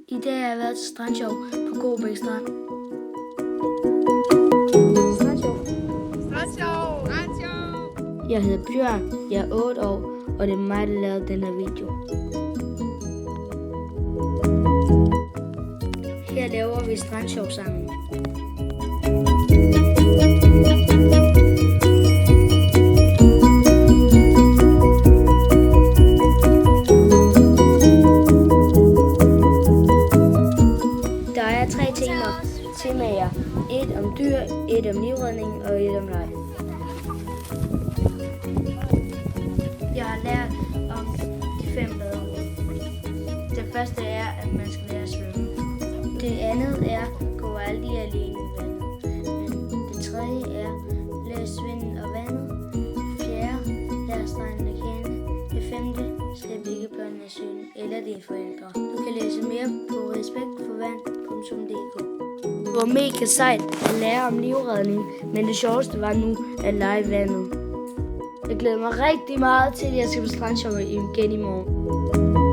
I dag har jeg været til strandshow på Kobæk Strand. Strandshow! Jeg hedder Bjørn, jeg er 8 år, og det er mig, der lavede den her video. Her laver vi strandshow sammen. Der er 3 temaer. Et om dyr, et om livredning og et om leg. Jeg har lært om de 5 badeområder. Det første er, at man skal lære at svømme. Det andet er, gå aldrig alene i vandet. Men det tredje er, læs vinden og vandet. Det fjerde, lær stranden at kende. Det femte, slip ikke børnene i søen eller dine forældre. Du kan læse mere på respektforvand.dk. Det var mega sejt at lære om livredning, men det sjoveste var nu at lege i vandet. Jeg glæder mig rigtig meget til, at jeg skal på strandshow igen i morgen.